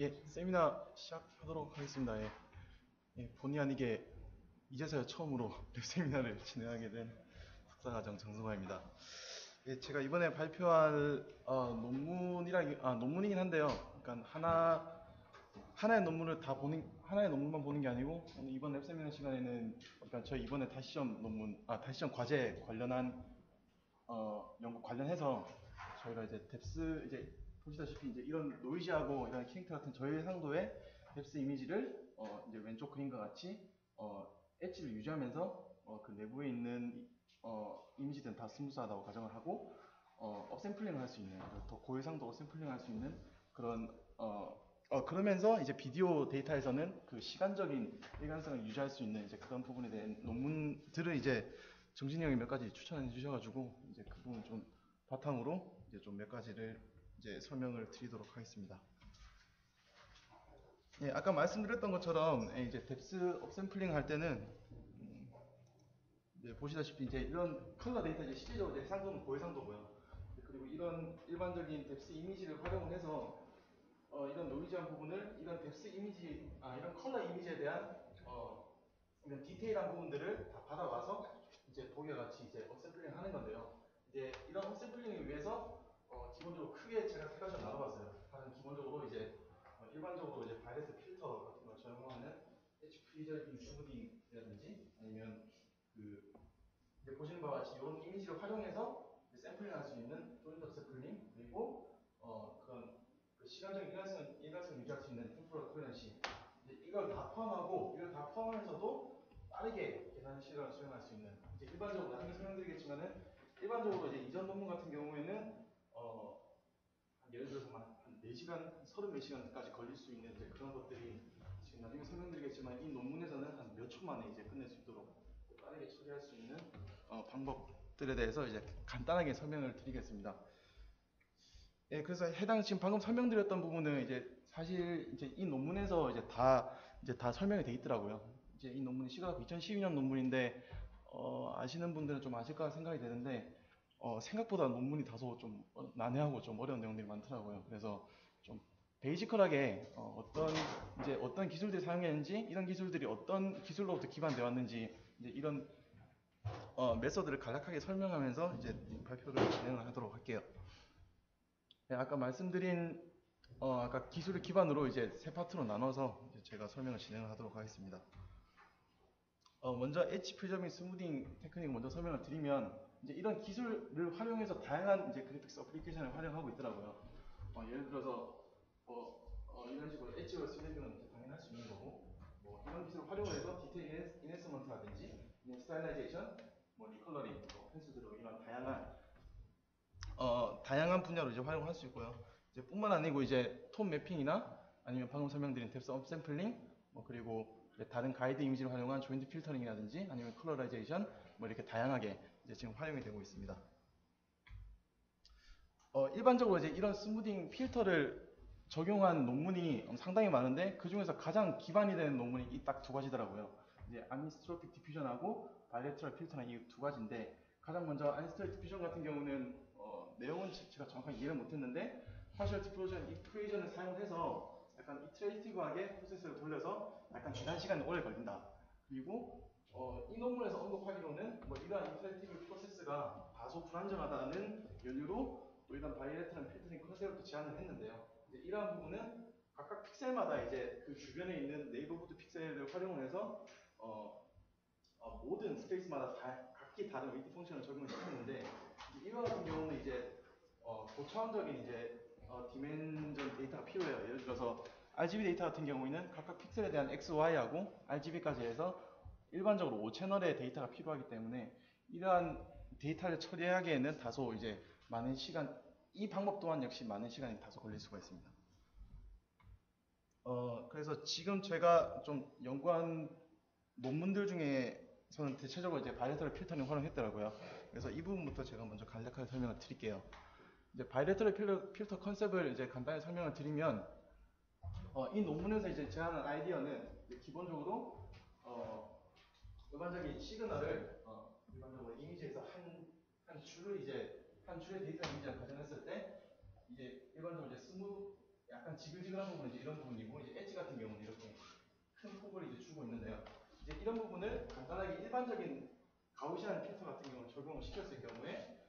예, 세미나 시작하도록 하겠습니다. 예, 본의 아니게 이제서야 처음으로 랩 세미나를 진행하게 된 박사과정 정승화입니다. 예, 제가 이번에 발표할 논문이긴 한데요. 그러니까 하나의 논문만 보는 게 아니고 오늘 이번 랩 세미나 시간에는 그러니까 저희 이번에 다시점 과제 관련한 연구 관련해서 저희가 이제 뎁스 이제 보시다시피 이제 이런 노이즈하고 이런 캐릭터 같은 저해상도의 뎁스 이미지를 이제 왼쪽 그림과 같이 엣지를 유지하면서 그 내부에 있는 이미지들은 다 스무스하다고 가정을 하고 업샘플링을 할 수 있는 더 고해상도 업샘플링을 할 수 있는 그런 그러면서 이제 비디오 데이터에서는 그 시간적인 일관성을 유지할 수 있는 이제 그런 부분에 대한 논문들을 이제 정진이 형이 몇 가지 추천해 주셔가지고 이제 그 부분 좀 바탕으로 이제 좀 몇 가지를 이제 설명을 드리도록 하겠습니다. 예, 아까 말씀드렸던 것처럼 이제 뎁스 업샘플링 할 때는 이제 보시다시피 이제 이런 컬러 데이터 이제 실질적으로 이제 해상도는 고해상도고요. 그리고 이런 일반적인 뎁스 이미지를 활용을 해서 이런 노이즈한 부분을 이런 뎁스 이미지, 이런 컬러 이미지에 대한 이런 디테일한 부분들을 다 받아와서 이제 보기와 같이 이제 업샘플링 하는 건데요. 이제 이런 업샘플링을 위해서 기본적으로 크게 제가 세 가지로 나눠봤어요. 하나는 기본적으로 이제 일반적으로 이제 바이레트 필터 같은 걸 적용하는 H 프리저빙 스무딩이라든지 아니면 그 이제 보시는 바와 같이 이런 이미지를 활용해서 샘플링 할 수 있는 조인트 샘플링 그리고 그런 그 시간적인 일관성을 유지할 수 있는 템포럴 코헤런시 이걸 다 포함하고 이걸 다 포함하면서도 빠르게 계산 시간을 수행할 수 있는 이제 일반적으로 나중에 설명드리겠지만은 일반적으로 이제 이전 논문 같은 경우에는 예를 들어서 한 4시간, 34시간까지 걸릴 수 있는 이제 그런 것들이 지금 나중에 설명드리겠지만 이 논문에서는 한 몇 초 만에 이제 끝낼 수 있도록 빠르게 처리할 수 있는 방법들에 대해서 이제 간단하게 설명을 드리겠습니다. 예, 그래서 해당 지금 방금 설명드렸던 부분은 이제 사실 이제 이 논문에서 이제 다 설명이 돼 있더라고요. 이제 이 논문이 시각 2012년 논문인데 아시는 분들은 좀 아실까 생각이 되는데 생각보다 논문이 다소 좀 난해하고 좀 어려운 내용들이 많더라고요. 그래서 좀 베이지컬하게 어떤 기술들이 사용했는지 이런 기술들이 어떤 기술로부터 기반되어 왔는지 이제 이런 메서드를 간략하게 설명하면서 이제 발표를 진행을 하도록 할게요. 네, 아까 말씀드린 아까 기술을 기반으로 이제 세 파트로 나눠서 이제 제가 설명을 진행을 하도록 하겠습니다. 먼저 엣지 프리저빙 스무딩 테크닉을 먼저 설명을 드리면 이제 이런 기술을 활용해서 다양한 이제 그래픽스 어플리케이션을 활용하고 있더라고요. 예를 들어서 이런 식으로 엣지로 스무딩은 당연히 할 수 있는 거고 이런 기술을 활용해서 디테일 인핸스먼트라든지 스타일라이제이션, 리컬러링, 펜슬드로 이런 다양한 분야로 이제 활용할 수 있고요. 이제 뿐만 아니고 이제 톤 매핑이나 아니면 방금 설명드린 뎁스 업샘플링, 그리고 다른 가이드 이미지를 활용한 조인트 필터링이라든지 아니면 컬러라이제이션, 이렇게 다양하게 이제 지금 활용이 되고 있습니다. 일반적으로 이제 이런 스무딩 필터를 적용한 논문이 상당히 많은데 그 중에서 가장 기반이 되는 논문이 이 딱 두 가지더라고요. 이제 아니스트로픽 디퓨전하고 바이레트럴 필터는 이 두 가지인데 가장 먼저 아니스트로픽 디퓨전 같은 경우는 내용은 제가 정확하게 이해를 못했는데 파셜 디프로전 이쿠에이션을 사용해서 약간 이트레이티브하게 프로세스를 돌려서 약간 계산 시간이 오래 걸린다. 그리고 이 논문에서 언급하기로는 이러한 이트레이티브 프로세스가 다소 불안정하다는 연유로 또 이런 바이레트럴 필터링 컨셉을 제안을 했는데요. 이제 이러한 부분은 각각 픽셀마다 이제 그 주변에 있는 네이버후드 픽셀을 활용을 해서 모든 스페이스마다 각기 다른 웨이트 펑션을 적용을 시켰는데 이와 같은 경우는 이제 고차원적인 이제 디멘전 데이터가 필요해요. 예를 들어서 RGB 데이터 같은 경우에는 각각 픽셀에 대한 X, Y하고 RGB까지 해서 일반적으로 5채널의 데이터가 필요하기 때문에 이러한 데이터를 처리하기에는 다소 이제 많은 시간, 이 방법 또한 역시 많은 시간이 다소 걸릴 수가 있습니다. 그래서 지금 제가 좀 연구한 논문들 중에서는 대체적으로 이제 바이레터럴 필터링 활용했더라고요. 그래서 이 부분부터 제가 먼저 간략하게 설명을 드릴게요. 이제 바이레터럴 필터 컨셉을 이제 간단히 설명을 드리면, 이 논문에서 이제 제안한 아이디어는 기본적으로 일반적인 시그널을 일반적으로 이미지에서 한 줄의 데이터 이미지를 가정했을 때 이제 일반적으로 이제 약간 지글지글한 부분은 이제 이런 부분이고, 이제 엣지 같은 경우는 이렇게 큰 폭을 이제 주고 있는데요. 이제 이런 부분을 간단하게 일반적인 가우시안 필터 같은 경우 적용을 시켰을 경우에,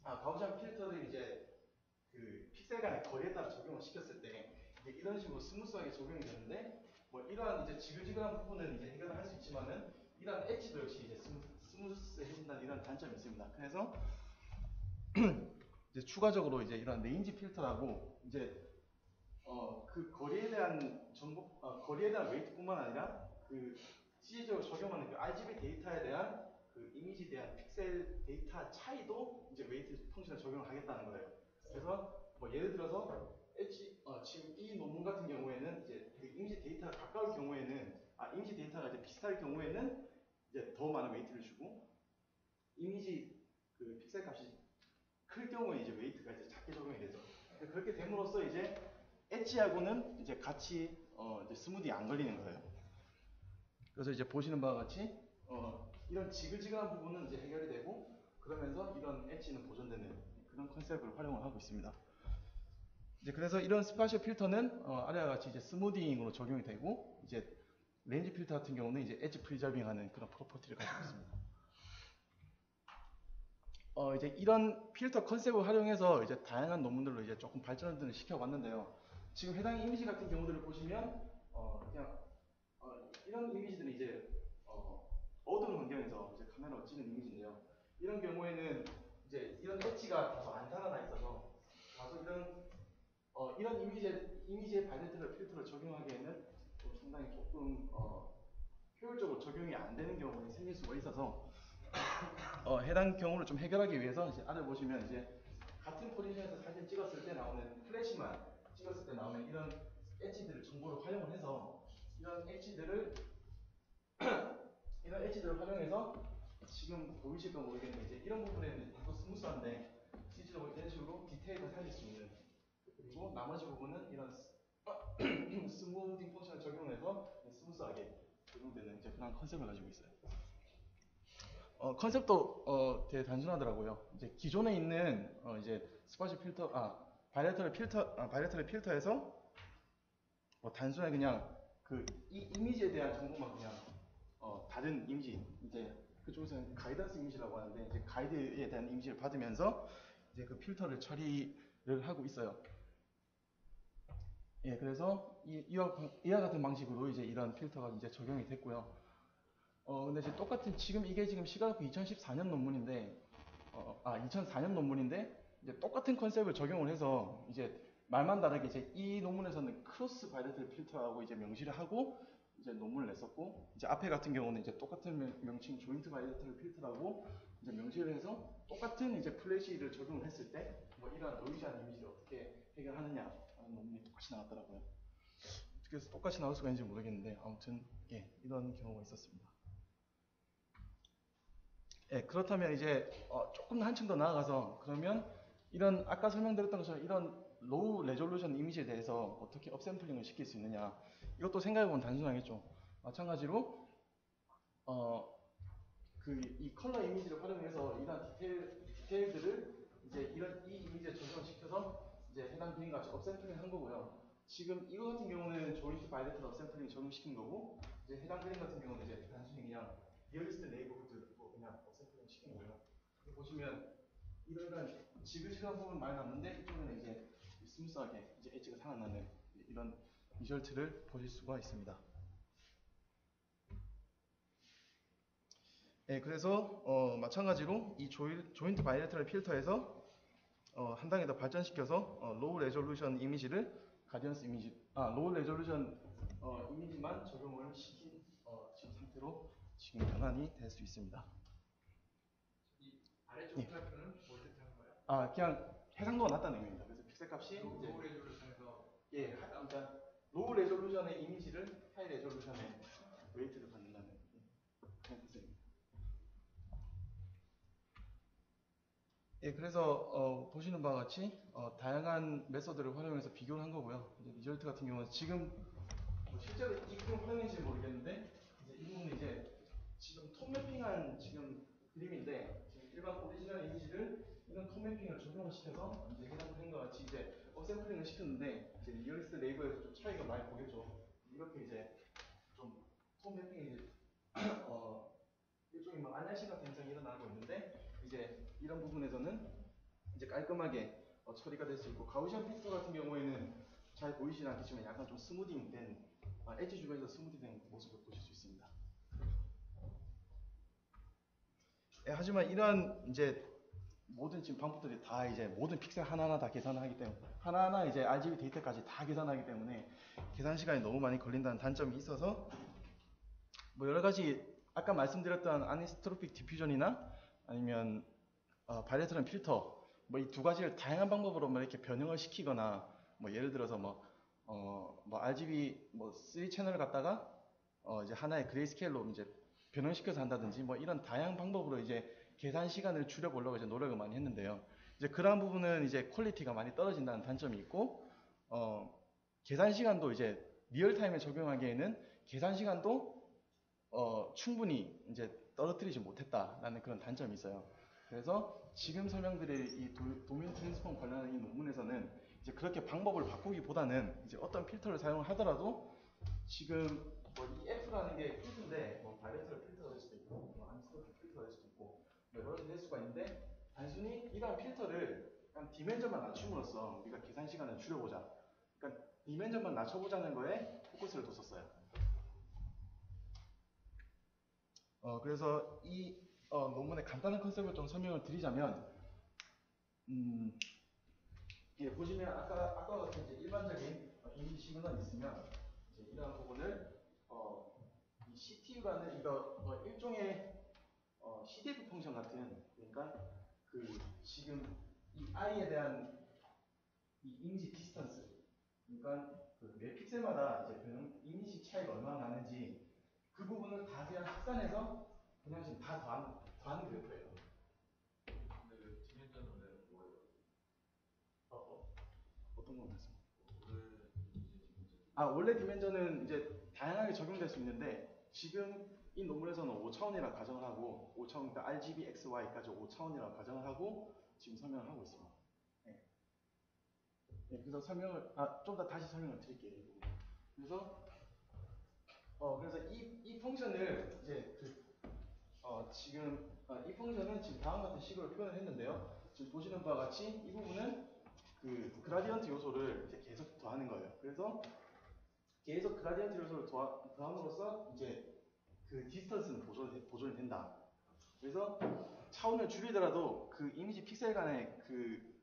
가우시안 필터를 이제 그 픽셀 간의 거리에 따라 적용을 시켰을 때 이제 이런 식으로 스무스하게 적용이 되는데, 뭐 이러한 이제 지글지글한 부분은 이제 해결을 할 수 있지만은 이러한 엣지도 역시 이제 스무스해진다는 이런 단점이 있습니다. 그래서 이제 추가적으로 이제 이런 레인지 필터라고 이제 그 거리에 대한 정보, 거리에 대한 웨이트뿐만 아니라 그 실제적으로 적용하는 그 RGB 데이터에 대한 그 이미지에 대한 픽셀 데이터 차이도 이제 웨이트 펑션을 적용을 하겠다는 거예요. 그래서 뭐 예를 들어서 지금 이 논문 같은 경우에는 이제 그 이미지 데이터가 가까울 경우에는, 이미지 데이터가 이제 비슷할 경우에는 이제 더 많은 웨이트를 주고, 이미지 그 픽셀 값이 클 경우에 이제 웨이트가 이제 작게 적용이 되죠. 그렇게 됨으로써 이제 엣지하고는 이제 같이 이제 스무디 안 걸리는 거예요. 그래서 이제 보시는 바와 같이 이런 지글지글한 부분은 이제 해결이 되고, 그러면서 이런 엣지는 보존되는 그런 컨셉을 활용을 하고 있습니다. 이제 그래서 이런 스파셜 필터는 아래와 같이 이제 스무딩으로 적용이 되고, 이제 레인지 필터 같은 경우는 이제 엣지 프리저빙하는 그런 프로퍼티를 가지고 있습니다. 이제 이런 필터 컨셉을 활용해서 이제 다양한 논문들로 이제 조금 발전을 시켜봤는데요. 지금 해당 이미지 같은 경우들을 보시면, 그냥, 이런 이미지들은 이제, 어두운 환경에서 이제 카메라로 찍은 이미지인데요. 이런 경우에는 이제 이런 엣지가 다소 안 살아나 있어서, 다소 이런 이미지의 바이레트럴 필터를 적용하기에는 좀 상당히 조금, 효율적으로 적용이 안 되는 경우가 생길 수가 있어서, 해당 경우를 좀 해결하기 위해서 이제 아래 보시면 이제 같은 포지션에서 사진 찍었을 때 나오는 플래시만 찍었을 때 나오는 이런 엣지들을 정보를 활용을 해서 이런 엣지들을 활용해서 지금 보이실까 모르겠는데 이제 이런 부분에는 다소 스무스한데 실제로 이런 식으로 디테일을 살릴 수 있는, 그리고 나머지 부분은 이런 스무딩 펑션을 적용해서 스무스하게 적용되는 이제 그런 컨셉을 가지고 있어요. 컨셉도 되게 단순하더라고요. 이제 기존에 있는 이제 스파셜 필터, 바이레터럴 필터에서 단순하게 그냥 그 이 이미지에 대한 정보만 그냥 다른 이미지, 이제 그쪽에서는 가이던스 이미지라고 하는데 이제 가이드에 대한 이미지를 받으면서 이제 그 필터를 처리를 하고 있어요. 예, 그래서 이와 같은 방식으로 이제 이런 필터가 이제 적용이 됐고요. 근데 이제 지금 이게 지금 시가고 2014년 논문인데, 2004년 논문인데, 이제 똑같은 컨셉을 적용을 해서, 이제 말만 다르게 이제 이 논문에서는 크로스 바이레트럴 필터라고 이제 명시를 하고, 이제 논문을 냈었고, 이제 앞에 같은 경우는 이제 똑같은 명칭 조인트 바이레트럴 필터라고 이제 명시를 해서 똑같은 이제 플래시를 적용을 했을 때, 뭐 이러한 노이즈한 이미지를 어떻게 해결하느냐라는 논문이 똑같이 나왔더라고요. 어떻게 해서 똑같이 나올 수가 있는지 모르겠는데, 아무튼, 예, 이런 경우가 있었습니다. 예, 그렇다면 이제 조금 한층 더 나아가서 그러면 이런 아까 설명드렸던 것처럼 이런 로우 레졸루션 이미지에 대해서 어떻게 업샘플링을 시킬 수 있느냐, 이것도 생각해보면 단순하겠죠. 마찬가지로 이 컬러 이미지를 활용해서 이런 디테일들을 이제 이 이미지에 적용을 시켜서 이제 해당 그림같이 업샘플링 한 거고요. 지금 이거 같은 경우는 조인트 바이레트럴 업샘플링 적용시킨 거고, 이제 해당 그림 같은 경우는 이제 단순히 그냥 리얼리스트 네이버후드로 그냥 업샘플링 시킨 거예요. 보시면 이런 지글지글한 부분 많이 났는데 이쪽에는 이제 스무스하게 이제 엣지가 살아나는 이런 리절트를 보실 수가 있습니다. 네, 그래서 마찬가지로 이 조인트 바이레트럴 필터에서 한 단계 더 발전시켜서 로우 레졸루션 이미지를 로우 레졸루션 이미지만 적용을 시킨 지금 상태로 지금 변환이 될 수 있습니다. 이 아래쪽 그래프는 뭘 뜻하는 거예요? 그냥 해상도가 낮다는 의미입니다. 그래서 픽셀 값이 로우 레졸루션에서 그러니까 로우 레졸루션의 이미지를 하이 레졸루션의 웨이트를 받는다는 그런 컨셉입니다. 예, 그래서 보시는 바와 같이 다양한 메서드를 활용해서 비교를 한 거고요. 이제 리절트 같은 경우는 지금 실제로 이 그림 활용인지 모르겠는데 이제 이 부분은 이제 지금 톤 매핑한 지금 그림인데 지금 일반 오리지널 이미지를 이런 톤 매핑을 적용을 시켜서 이제 해당 그림과 같이 이제 어샘플링을 시켰는데 이제 리얼리스트 레이블에서 좀 차이가 많이 보겠죠. 이렇게 이제 좀톤 매핑이 이제 일종의 뭐 안내시 같은 현상이 일어나고 있는데 이제 이런 부분에서는 이제 깔끔하게 처리가 될 수 있고, 가우시안 픽서 같은 경우에는 잘 보이시진 않겠지만 약간 좀 스무딩된 엣지 주변에서 스무딩된 모습을 보실 수 있습니다. 예, 하지만 이러한 이제 모든 지금 방법들이 다 이제 모든 픽셀 하나하나 다 계산하기 때문에 하나하나 이제 RGB 데이터까지 다 계산하기 때문에 계산 시간이 너무 많이 걸린다는 단점이 있어서 뭐 여러 가지 아까 말씀드렸던 아니스트로픽 디퓨전이나 아니면 바이레트럴 필터 뭐 이 두 가지를 다양한 방법으로 뭐 이렇게 변형을 시키거나 뭐 예를 들어서 뭐 RGB 뭐 3 채널을 갖다가 이제 하나의 그레이스케일로 이제 변형시켜서 한다든지 뭐 이런 다양한 방법으로 이제 계산 시간을 줄여보려고 이제 노력을 많이 했는데요. 이제 그러한 부분은 이제 퀄리티가 많이 떨어진다는 단점이 있고, 계산 시간도 이제 리얼타임에 적용하기에는 계산 시간도 충분히 이제 떨어뜨리지 못했다라는 그런 단점이 있어요. 그래서 지금 설명드릴 이 도메인 트랜스폼 관련한 이 논문에서는 이제 그렇게 방법을 바꾸기보다는 이제 어떤 필터를 사용을 하더라도 지금 뭐 이 F라는 게 필터인데 뭐 바이레트럴 필터가 될 수도 있고 뭐 아니스토픽 필터가 될 수도 있고 뭐 여러 가지 될 수가 있는데, 단순히 이러한 필터를 그냥 디멘전만 낮춤으로써 우리가 계산 시간을 줄여보자, 그러니까 디멘전만 낮춰보자는 거에 포커스를 뒀었어요. 그래서 이 논문의 간단한 컨셉을 좀 설명을 드리자면, 예, 보시면 아까 같은 이제 일반적인 이미지 시그널이 있으면 이제 이런 부분을 이 CTU라는 이거 일종의 CDF 펑션 같은, 그러니까 그 지금 이 I에 대한 이 이미지 디스턴스, 그러니까 그매 픽셀마다 이제 변형 이미지 차이가 얼마나 나는지 그 부분을 다 그냥 합산해서 그냥 지금 다 더한 그래프예요. 근데 왜 디멘전은 왜 뭐예요? 어떤 거 말씀? 원래 디멘전은 이제 다양하게 적용될 수 있는데 지금 이 논문에서는 5차원이라고 가정을 하고 5차원, 그러니까 RGB XY까지 5차원이라고 가정을 하고 지금 설명을 하고 있습니다. 네. 네, 그래서 설명을 좀 더 다시 설명을 드릴게요. 그래서 이 펑션을 이제 지금 이 펑션은 지금 다음 같은 식으로 표현을 했는데요. 지금 보시는 바와 같이 이 부분은 그 그라디언트 요소를 이제 계속 더하는 거예요. 그래서 계속 그라디언트 요소를 더함으로써 이제 그 디스턴스는 보존이 된다. 그래서 차원을 줄이더라도 그 이미지 픽셀 간의 그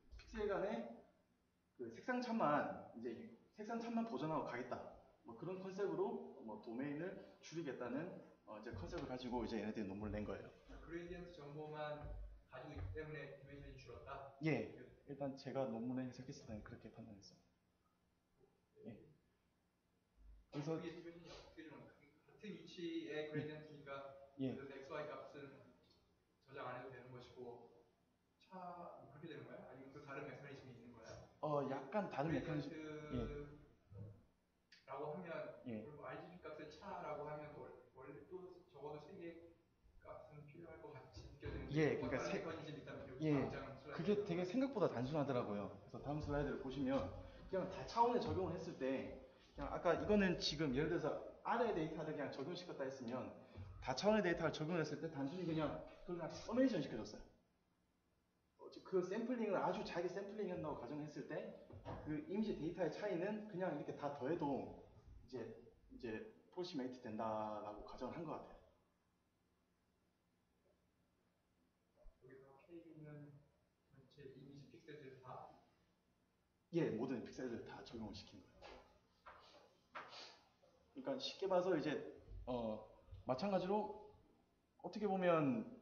색상 차만 보존하고 가겠다. 뭐 그런 컨셉으로 뭐 도메인을 줄이겠다는 이제 컨셉을 가지고 이제 얘네들이 논문을 낸 거예요. 그레이디언트 정보만 가지고 있기 때문에 디멘션이 줄었다? 예, 일단 제가 논문에 해석했을 때는 그렇게 판단했어요. 예. 그래서 이게 디멘션이 어떻게 좀 같은 위치의 그레이디언트니까 예. XY 값은 저장 안 해도 되는 것이고 뭐 그렇게 되는 거야? 아니면 또 다른 메커니즘이 있는 거야? 약간 다른 메커니즘. 라고 하면 예. RGB 값을 차라고 하면 원래 또 적어도 3개 값은 필요할 것 같이 느껴지는데, 예, 그러니까 메커니즘이 있다면 예, 그게 되게 생각보다 단순하더라고요. 그래서 다음 슬라이드를 보시면 그냥 다 차원에 적용을 했을 때 그냥 아까 이거는 지금 예를 들어서 아래 데이터를 그냥 적용시켰다 했으면 다 차원의 데이터를 적용했을 때 단순히 그냥 서메이션 시켜줬어요. 그 샘플링을 아주 잘게 샘플링한다고 가정했을 때 그 이미지 데이터의 차이는 그냥 이렇게 다 더해도 이제 폴시메이트 된다라고 가정을 한 것 같아요. 여기서 K는 전체 이미지 픽셀들 다? 예, 모든 픽셀들 다 적용을 시킨 거예요. 그러니까 쉽게 봐서 이제 마찬가지로 어떻게 보면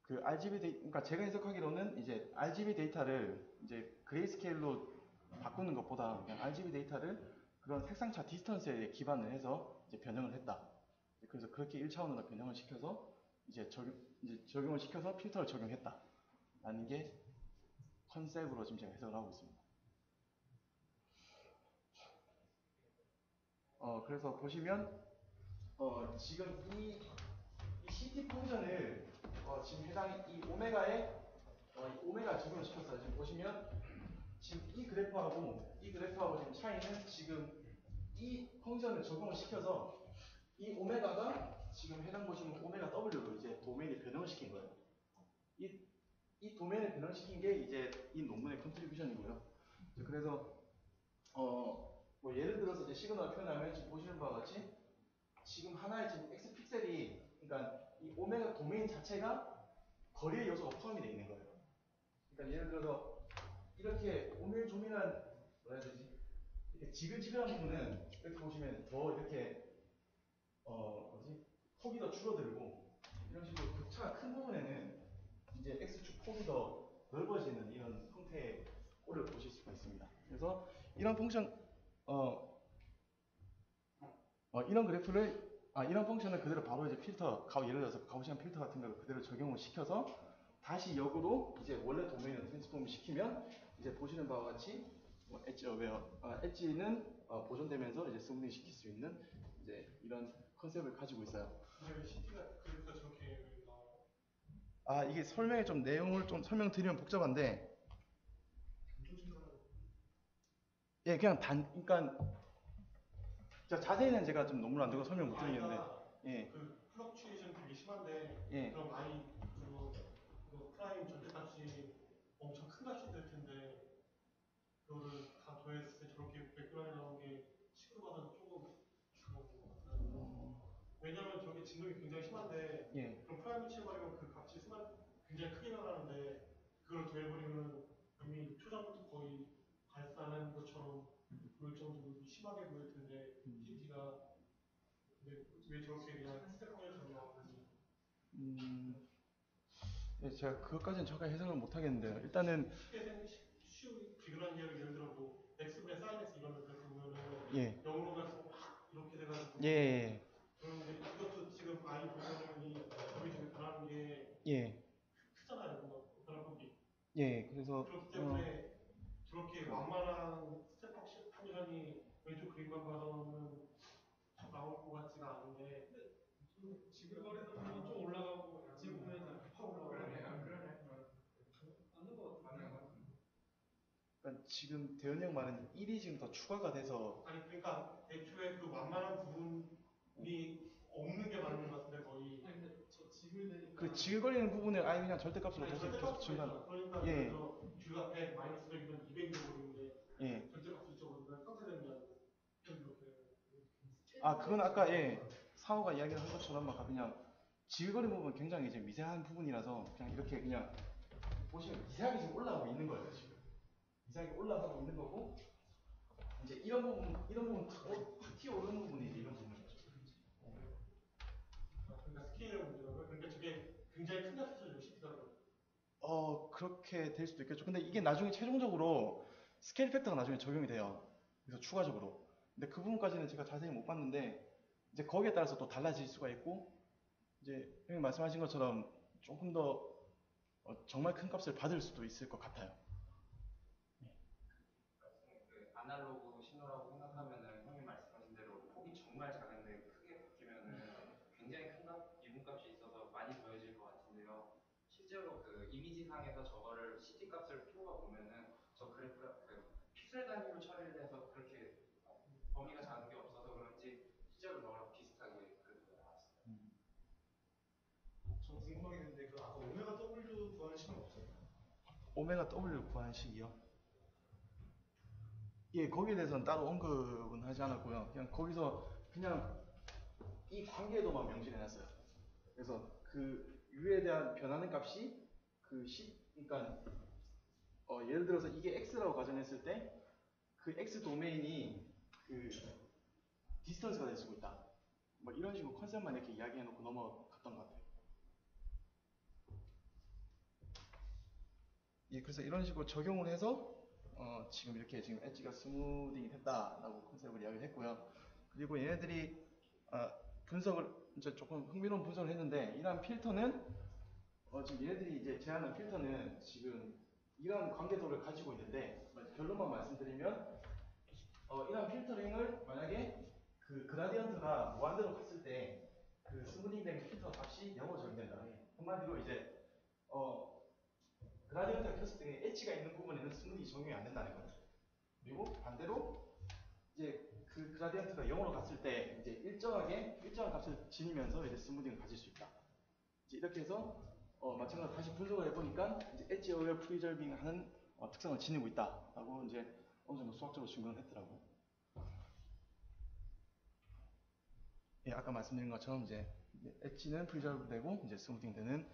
그 RGB 그러니까 제가 해석하기로는 이제 RGB 데이터를 이제 그레이스케일로 바꾸는 것보다 그냥 RGB 데이터를 그런 색상차 디스턴스에 기반을 해서 이제 변형을 했다. 그래서 그렇게 1차원으로 변형을 시켜서 이제 적용을 시켜서 필터를 적용했다. 라는 게 컨셉으로 지금 제가 해석을 하고 있습니다. 그래서 보시면 지금 이 CT 펑션을 지금 해당 이 오메가에 오메가 적용을 시켰어요. 지금 보시면 지금 이 그래프하고 지금 차이는 지금 이 펑션을 적용을 시켜서 이 오메가가 지금 해당 보시면 오메가 W로 이제 도메인을 변형을 시킨 거예요. 이 도메인을 변형시킨 게 이제 이 논문의 컨트리뷰션이고요. 그래서 뭐 예를 들어서 이제 시그널을 표현하면 지금 보시는 바와 같이 지금 하나의 지금 x 픽셀이 그러니까 이 오메가 도메인 자체가 거리의 요소가 포함이 되어 있는 거예요. 그러니까 예를 들어서 이렇게 오밀조밀한 뭐라 해야 되지? 이렇게 지글지글한 부분은 이렇게 보시면 더 이렇게 뭐지? 폭이 더 줄어들고 이런 식으로 격차가 큰 부분에는 이제 x축 폭이 더 넓어지는 이런 형태의 꼴을 보실 수가 있습니다. 그래서 이런 펑션 이런 그래프를 이런 펑션을 그대로 바로 이제 필터 예를 들어서 가우시안 필터 같은 걸 그대로 적용을 시켜서 다시 역으로 이제 원래 도메인을 트랜스폼 시키면 이제 보시는 바와 같이 엣지 어웨어 엣지는 보존되면서 이제 스무딩 시킬 수 있는 이제 이런 컨셉을 가지고 있어요. 왜 CT가 그래프가 저렇게 왜 나와요? 이게 설명에 좀 내용을 좀 설명드리면 복잡한데 엄청 심각하죠. 예 그냥 그러니까 자세히는 제가 좀 논문 안 듣고 설명 못 드리겠는데 예. 그 플럭추에이션 되게 심한데 예. 그럼 많이 그 프라임 전체값이 엄청 큰 값이 될 텐데 그거를 다 더했을 때 저렇게 백그라운드 나온 게 식으로 받아서 조금 왜냐면 저게 진동이 굉장히 심한데 예. 그럼 프라임을 치워버리면 그 값이 굉장히 크게 나가는데 그걸 더해버리면 이미 초장부터 거의 발산하는 것처럼 보일 정도로 심하게 보일 텐데 CT가 근데 왜 저렇게 그냥 스택하면서 나오는지 예, 제가 그것까지는 정확하게 해석을 못 하겠는데요. 일단은 쉬운 비근한 예를 들어 뭐 x분의 sin x 이러면 그렇게 보면은 예. 0으로 가서 막 이렇게 돼가지고 예. 그런데 이것도 지금 i 보면은 이 점이 지금 변하는 게 예. 크잖아요. 뭔가 변한 폭이. 예. 그래서 그렇기 때문에 저렇게 완만한 스텝 펑션이 왼쪽 그림만 봐서는 나올 것 같지가 않은데 지글거리다 보면 좀 올라가고 엣지 보면 확 올라가고 맞는 것 같아요. 그러니까 지금 대현이 형 말은 1이 지금 더 추가가 돼서 아니 그러니까 애초에 그 완만한 부분이 없는 게 맞는 것 같은데 거의. 아니 근데 저 지글되니까. 그 지글거리는 부분을 아예 그냥 절대값으로 다시 계속 증가. 그러니까 예. Q가 100 마이너스 100이면 200이 되버리는데 예. 절대값 이쪽으로 상쇄되면 이렇게. 그건 아까 사호가 이야기를 한 것처럼 막 그냥 지글거리는 부분은 굉장히 이제 미세한 부분이라서 그냥 이렇게 그냥 보시면 미세하게 지금 올라가고 있는 거예요 지금. 미세하게 올라가고 있는 거고 이제 이런 부분 확 튀어오르는 부분이 이제 이런 부분이죠. 그러니까 스케일의 문제라고요? 그러니까 저게 굉장히 큰 값이죠, CT가. 그렇게 될 수도 있겠죠. 근데 이게 나중에 최종적으로 스케일 팩터가 나중에 적용이 돼요. 그래서 추가적으로. 근데 그 부분까지는 제가 자세히 못 봤는데 이제 거기에 따라서 또 달라질 수가 있고 이제 형님 말씀하신 것처럼 조금 더 정말 큰 값을 받을 수도 있을 것 같아요. 그 아날로그 신호라고 생각하면은 형님 말씀하신 대로 폭이 정말 작은데 크게 바뀌면은 굉장히 큰 유분값이 있어서 많이 더해질 것 같은데요. 실제로 그 이미지상에서 저거를 CT 값을 풀어가 보면은 저 그래프가 그 픽셀 단위로 처리를 해서 그렇게 범위가 작은 게 없어서 그런지 실제로 저거랑 비슷하게 그래프가 나왔어요. 저 궁금하게 됐는데 그 아까 오메가 W 구하는 시간 없어요? 오메가 W 구하는 식이요? 예, 거기에 대해서는 따로 언급은 하지 않았고요. 그냥 거기서 그냥 이 관계도만 명시해놨어요. 그래서 그 U에 대한 변하는 값이 그러니까 예를 들어서 이게 X라고 가정했을 때 그 X 도메인이 그 디스턴스가 될 수가 있다. 뭐 이런 식으로 컨셉만 이렇게 이야기해놓고 넘어갔던 것 같아요. 예, 그래서 이런 식으로 적용을 해서 지금 이렇게 지금 엣지가 스무딩이 됐다라고 컨셉을 이야기를 했고요. 그리고 얘네들이 분석을 이제 조금 흥미로운 분석을 했는데 이러한 필터는 지금 얘네들이 이제 제안한 필터는 지금 이런 관계도를 가지고 있는데 결론만 말씀드리면 이런 필터링을 만약에 그 그라디언트가 무한대로 갔을 때 그 스무딩 된 필터 값이 0으로 적용된다. 한마디로 이제 그라디언트가 켰을 때 엣지가 있는 부분에는 스무디 적용이 안 된다는 거예요. 그리고 반대로 이제 그 그라디언트가 0으로 갔을 때 이제 일정한 값을 지니면서 이제 스무딩을 가질 수 있다. 이제 이렇게 해서 마찬가지로 다시 분석을 해보니까 이제 엣지 어웨어 프리저빙 하는 특성을 지니고 있다라고 이제 어느 정도 수학적으로 증명을 했더라고요. 예, 아까 말씀드린 것처럼 이제 엣지는 프리저브 되고 이제 스무딩 되는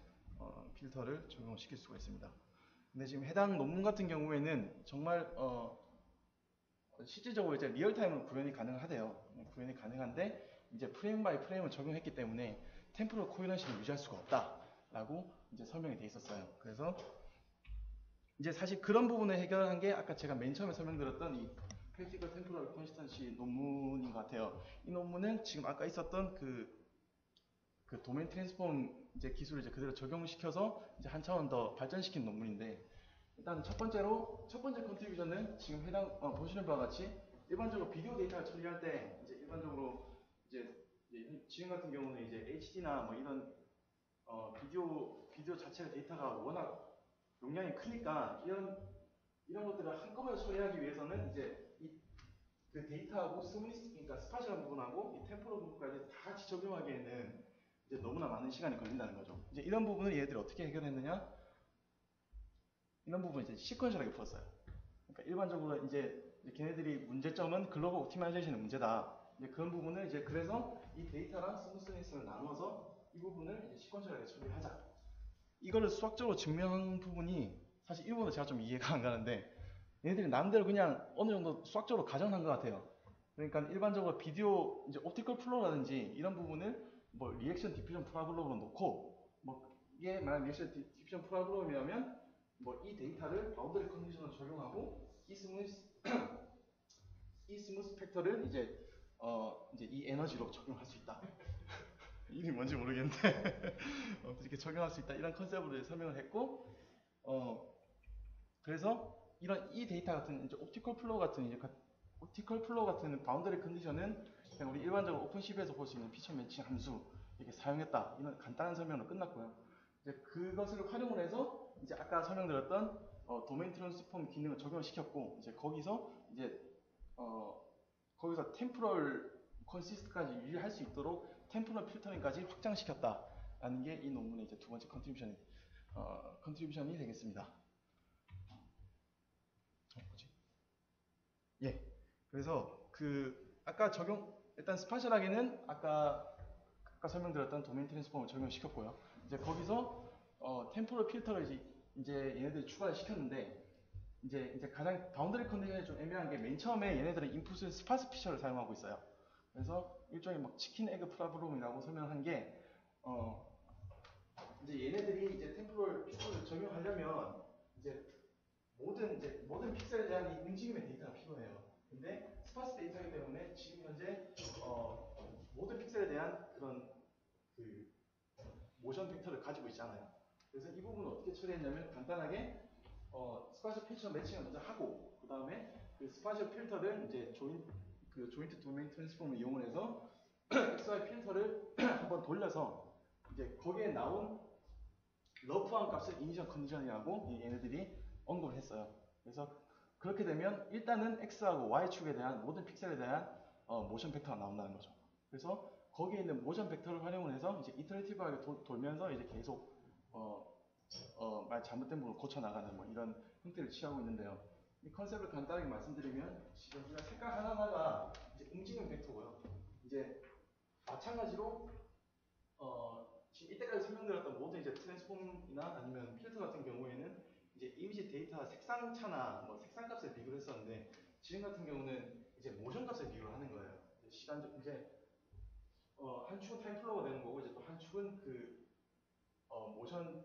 필터를 적용을 시킬 수가 있습니다. 근데 지금 해당 논문 같은 경우에는 정말 실질적으로 이제 리얼타임으로 구현이 가능하대요. 구현이 가능한데 이제 프레임 바이 프레임을 적용했기 때문에 템포럴 코헤런시를 유지할 수가 없다라고 이제 설명이 돼 있었어요. 그래서 이제 사실 그런 부분을 해결한 게 아까 제가 맨 처음에 설명드렸던 이 Practical Temporal Consistency 논문인 것 같아요. 이 논문은 지금 아까 있었던 그 도메인 트랜스폼 이제 기술을 이제 그대로 적용시켜서 이제 한 차원 더 발전시킨 논문인데, 일단 첫 번째 컨트리뷰션은 지금 보시는 바와 같이 일반적으로 비디오 데이터를 처리할 때 이제 일반적으로 이제 지금 같은 경우는 이제 HD나 뭐 이런 비디오 자체의 데이터가 워낙 용량이 크니까 이런 것들을 한꺼번에 처리하기 위해서는 이제 그 데이터하고 그러니까 스파셜한 부분하고 이 템포럴 부분까지 다 같이 적용하기에는 이제 너무나 많은 시간이 걸린다는 거죠. 이제 이런 부분을 얘들이 어떻게 해결했느냐? 이런 부분 이제 시퀀셜하게 풀었어요. 그러니까 일반적으로 이제 걔네들이 문제점은 글로벌 옵티마이제이션의 문제다. 이제 그런 부분을 이제 그래서 이 데이터랑 스무스니스를 나눠서 이 부분을 이제 시퀀셜하게 처리하자. 이거를 수학적으로 증명한 부분이 사실 이 부분도 제가 좀 이해가 안 가는데, 얘네들이 남대로 그냥 어느 정도 수학적으로 가정한 것 같아요. 그러니까 일반적으로 비디오 이제 옵티컬 플로우라든지 이런 부분을 뭐 리액션 디퓨전 프로블럼으로 놓고, 뭐 이게 만약 리액션 디퓨전 프로블럼이라면 뭐 이 데이터를 바운더리 컨디션을 적용하고 이 스무스 팩터를 이제 이 에너지로 적용할 수 있다. 이름이 뭔지 모르겠는데 이렇게 적용할 수 있다, 이런 컨셉으로 설명을 했고, 그래서 이 데이터 같은 이제 옵티컬 플로우 같은 바운더리 컨디션은 그냥 우리 일반적으로 오픈CV에서 볼 수 있는 피처 매칭 함수 이렇게 사용했다, 이런 간단한 설명으로 끝났고요. 이제 그것을 활용을 해서 이제 아까 설명드렸던 도메인 트랜스폼 기능을 적용을 시켰고, 이제 거기서 템포럴 컨시스트까지 유지할 수 있도록 템포럴 필터링까지 확장시켰다라는 게 이 논문의 이제 두 번째 컨트리뷰션이 되겠습니다. 예. 그래서 아까 일단 스파셜하게는 아까 설명드렸던 도메인 트랜스폼을 적용시켰고요. 이제 거기서 템포럴 필터를 이제 얘네들이 추가를 시켰는데, 이제 가장 바운더리 컨디션이 좀 애매한 게 맨 처음에 얘네들은 인풋을 스파스 피처를 사용하고 있어요. 그래서 일종의 막 치킨 에그 프라블럼이라고 설명한 게 이제 얘네들이 이제 템포럴 필터를 적용하려면 이제 모든 픽셀에 대한 이 움직임의 데이터가 필요해요. 근데 스파스 데이터이기 때문에 지금 현재 모든 픽셀에 대한 그런 모션 벡터를 가지고 있잖아요. 그래서 이 부분을 어떻게 처리했냐면 간단하게 스파셜 필터 매칭을 먼저 하고, 그 다음에 그 스파셜 필터를 이제 조인트 도메인 트랜스폼을 이용해서 XY 필터를 한번 돌려서 이제 거기에 나온 러프한 값을 이니셜 컨디션이라고 얘네들이 언급을 했어요. 그래서 그렇게 되면 일단은 X하고 Y축에 대한 모든 픽셀에 대한 모션 벡터가 나온다는 거죠. 그래서 거기에 있는 모션 벡터를 활용을 해서 이제 이터레이티브하게 돌면서 이제 계속 말 잘못된 부분을 고쳐 나가는 뭐 이런 형태를 취하고 있는데요. 이 컨셉을 간단하게 말씀드리면 지금 우리가 색깔 하나하나가 이제 움직이는 벡터고요. 이제 마찬가지로 지금 이때까지 설명드렸던 모든 이제 트랜스폼이나 아니면 필터 같은 경우에는 이제 이미지 데이터 색상 차나 뭐 색상 값에 비교를 했었는데, 지금 같은 경우는 이제 모션 값에 비교를 하는 거예요. 이제 한 축은 타임 플로우가 되는 거고, 이제 또 한 축은 모션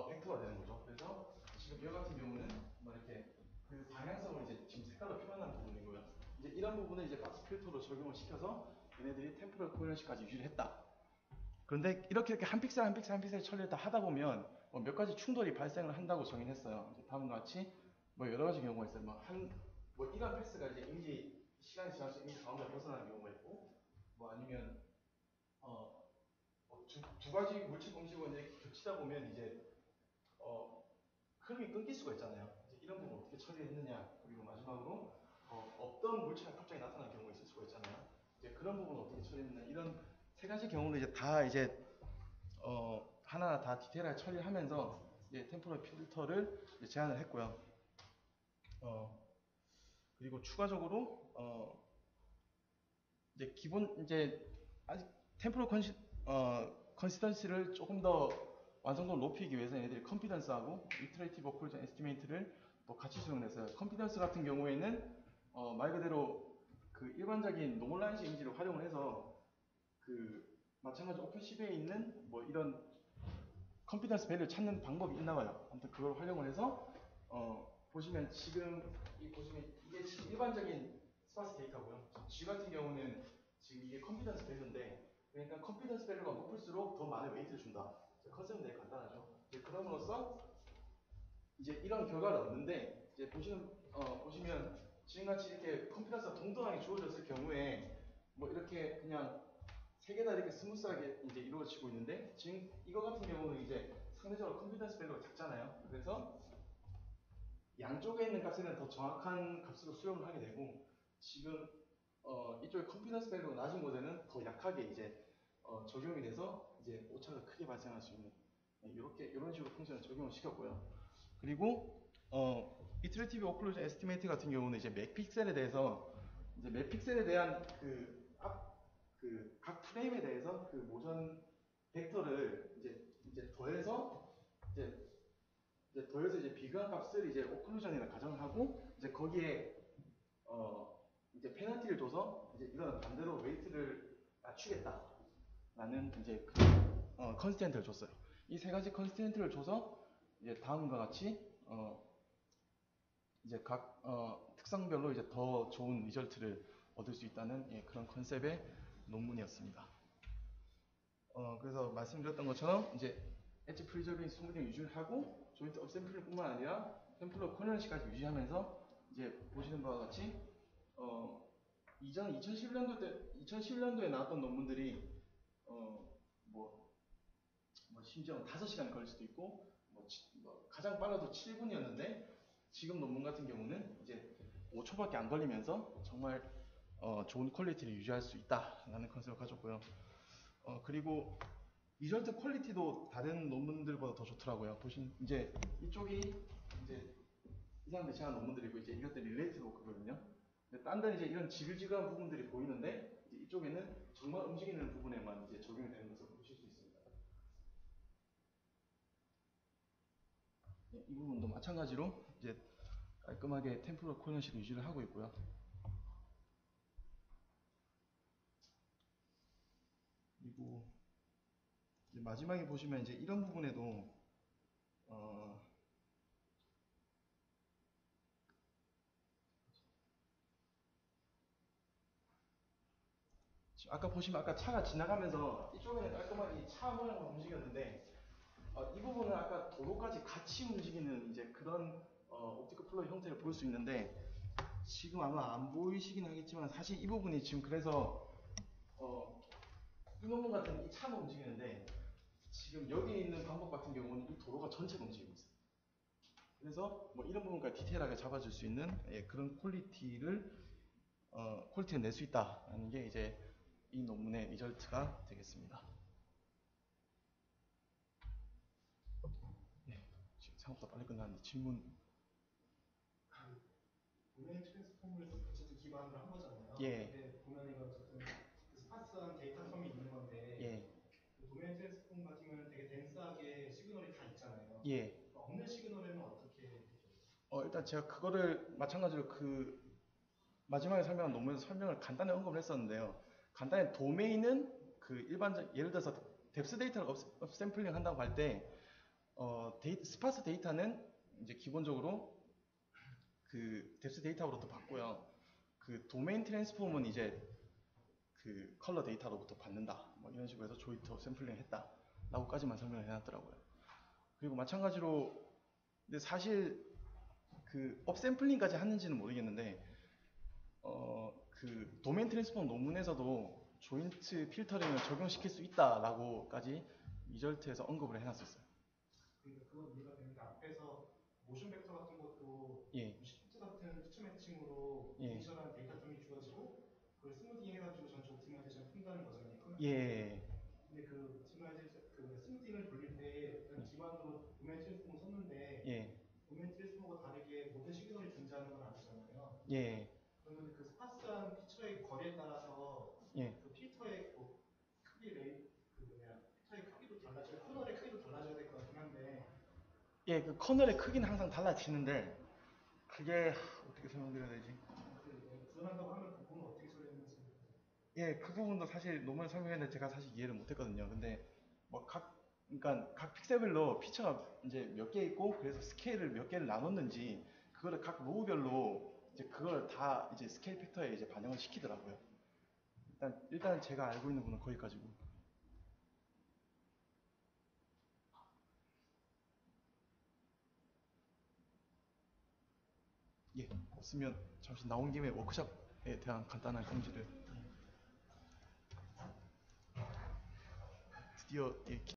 벡터가 되는 거죠. 그래서 지금 이와 같은 경우는 뭐 이렇게 그 방향성을 이제 지금 색깔로 표현하는 부분이고요. 이제 이런 부분을 이제 박스 필터로 적용을 시켜서 얘네들이 템포럴 코헤런시까지 유지를 했다. 그런데 이렇게 한 픽셀 한 픽셀 한 픽셀 처리를 다 하다 보면 몇 가지 충돌이 발생을 한다고 정의했어요. 다음과 같이 뭐 여러 가지 경우가 있어요. 뭐 이런 패스가 이제 이미지 시간이 지날수록 이미지 가운데 벗어나는 경우가 있고, 뭐 아니면 두 가지 물체 공식을 이제 겹치다 보면 이제 흐름이 끊길 수가 있잖아요. 이제 이런 부분 어떻게 처리했느냐, 그리고 마지막으로 없던 물체가 갑자기 나타나는 경우가 있을 수가 있잖아요. 이제 그런 부분 어떻게 처리했느냐, 이런 세 가지 경우를 이제 다 이제 하나하나 다 디테일하게 처리하면서 이제 템포럴 필터를 이제 제안을 했고요. 그리고 추가적으로 이제 기본 이제 아직 템포럴 컨시스턴시를 조금 더 완성도를 높이기 위해서 얘네들이 컨피던스하고 이터레이티브 오클루전 에스티메이트를 또 같이 수용했어요. 컨피던스 같은 경우에는 말 그대로 그 일반적인 노멀라이즈 인지를 활용을 해서 그 마찬가지 오펜시브에 있는 뭐 이런 컨피던스 밸류를 찾는 방법이 있나 봐요. 아무튼 그걸 활용을 해서 보시면 지금 보시면 이게 지금 일반적인 스파스 데이터고요. G 같은 경우는 지금 이게 컨피던스 밸류인데, 그러니까 컨피던스 밸류가 높을수록 더 많은 웨이트를 준다. 컨셉은 되게 간단하죠. 이제 그럼으로써 이제 이런 결과를 얻는데, 이제 보시면 지금같이 이렇게 컨피던스가 동등하게 주어졌을 경우에 뭐 이렇게 그냥 세 개 다 이렇게 스무스하게 이제 이루어지고 있는데, 지금 이거 같은 경우는 이제 상대적으로 컨피던스 밸류가 작잖아요. 그래서 양쪽에 있는 값에는 더 정확한 값으로 수렴을 하게 되고, 지금 이쪽에 컨피던스 밸류가 낮은 곳에는 더 약하게 이제 적용이 돼서 이제 오차가 크게 발생할 수 있는 이런 식으로 펑션을 적용을 시켰고요. 그리고 이터레이티브 오클루전 에스티메이트 같은 경우는 이제 맥 픽셀에 대해서 이제 맥 픽셀에 대한 각 프레임에 대해서 그 모션 벡터를 이제 더해서 이제 비교한 값을 이제 오클루전이라 가정을 하고, 이제 거기에 이제 페널티를 줘서 이제 이건 반대로 웨이트를 낮추겠다라는 이제 컨스텐트를 줬어요. 이 세 가지 컨스텐트를 줘서 이제 다음과 같이 이제 각 특성별로 이제 더 좋은 리절트를 얻을 수 있다는 그런 컨셉의 논문이었습니다. 그래서 말씀드렸던 것처럼 이제 엣지 프리저빙 스무딩 유지를 하고 조인트 업샘플링뿐만 아니라 템플러 코너런시까지 유지하면서 이제 보시는 바와 같이 2011년도에 나왔던 논문들이 뭐 심지어 5시간 걸릴 수도 있고 뭐 가장 빨라도 7분이었는데, 지금 논문 같은 경우는 이제 5초밖에 안 걸리면서 정말 좋은 퀄리티를 유지할 수 있다라는 컨셉을 가졌고요. 그리고 리절트 퀄리티도 다른 논문들보다 더 좋더라고요. 이제 이쪽이 이제 이 사람들이 제한 논문들이고, 이제 이것들이 릴레이티브 워크거든요. 딴 데는 이제 이런 지글지글한 부분들이 보이는데, 이제 이쪽에는 정말 움직이는 부분에만 이제 적용이 되는 것을 보실 수 있습니다. 이 부분도 마찬가지로 이제 깔끔하게 템포럴 코너식을 유지를 하고 있고요. 그리고 이제 마지막에 보시면 이제 이런 부분에도 아까 보시면 아까 차가 지나가면서 이쪽에는 깔끔하게 차 모양만 움직였는데, 이 부분은 아까 도로까지 같이 움직이는 이제 그런 옵티컬 플로우 형태를 볼 수 있는데, 지금 아마 안 보이시긴 하겠지만 사실 이 부분이 지금 그래서 이 논문 같은 이 차만 움직이는데, 지금 여기 있는 방법 같은 경우는 이 도로가 전체가 움직이고 있어요. 그래서 뭐 이런 부분까지 디테일하게 잡아줄 수 있는 그런 퀄리티를 낼 수 있다는 게 이제 이 논문의 리절트가 되겠습니다. 네, 지금 생각보다 빨리 끝났는데 질문. 도메인 트랜스폼을 어쨌든 기반으로 한 거잖아요. 예. 근데 보면 이건 어쨌든 스파스한 데이터섬이 있는 건데, 예. 도메인 트랜스폼 같은 경우는 되게 덴스하게 시그널이 다 있잖아요. 예. 없는 시그널에는 어떻게 되죠? 일단 제가 그거를 마찬가지로 그 마지막에 설명한 논문에서 설명을 간단히 언급을 했었는데요. 간단히 도메인은 그 일반적 예를 들어서 뎁스 데이터를 업샘플링 한다고 할 때 스파스 데이터는 이제 기본적으로 그 뎁스 데이터로부터 받고요. 그 도메인 트랜스폼은 이제 그 컬러 데이터로부터 받는다. 뭐 이런 식으로 해서 조인트 업샘플링 했다라고까지만 설명을 해놨더라고요. 그리고 마찬가지로 근데 사실 그 업샘플링까지 하는지는 모르겠는데 그 도메인 트랜스폼 논문에서도 조인트 필터링을 적용시킬 수 있다라고까지 리절트에서 언급을 해놨었어요. 그러니까 그건 이해가 되는데, 앞에서 모션 벡터 같은 것도 예. 시프트 같은 피처 매칭으로 예. 이니셜한 데이터점이 주어지고 그걸 스무딩 해가지고 전체 옵티마이제이션을 푼다는 거잖아요. 예. 근데 그 옵티마이제이션 그 스무딩을 돌릴 때 그냥 기반으로 도메인 트랜스포머 썼는데 예. 도메인 트랜스포머가 다르게 모든 시그널이 존재하는 건 아니잖아요. 예. 그러면 그 스파스한 피처의 거리에 따라서 예. 그 필터의 뭐 크기 그 뭐냐 필터의 크기도 달라져요. 코너의 크기도 달라져야 될 것 같긴 한데 예, 그 커널의 크기는 항상 달라지는데 그게 어떻게 설명드려야 되지? 구현한다고 하면 그 부분은 어떻게 처리하는지. 예, 그 부분도 사실 논문에 설명했는데 제가 사실 이해를 못했거든요. 근데 뭐 그러니까 각 픽셀별로 피처가 이제 몇 개 있고 그래서 스케일을 몇 개를 나눴는지 그거를 각 로우별로 이제 그걸 다 이제 스케일 팩터에 이제 반영을 시키더라고요. 일단 제가 알고 있는 거는 거기까지고. 예, 없으면 잠시 나온 김에 워크숍에 대한 간단한 공지를 드디어 예,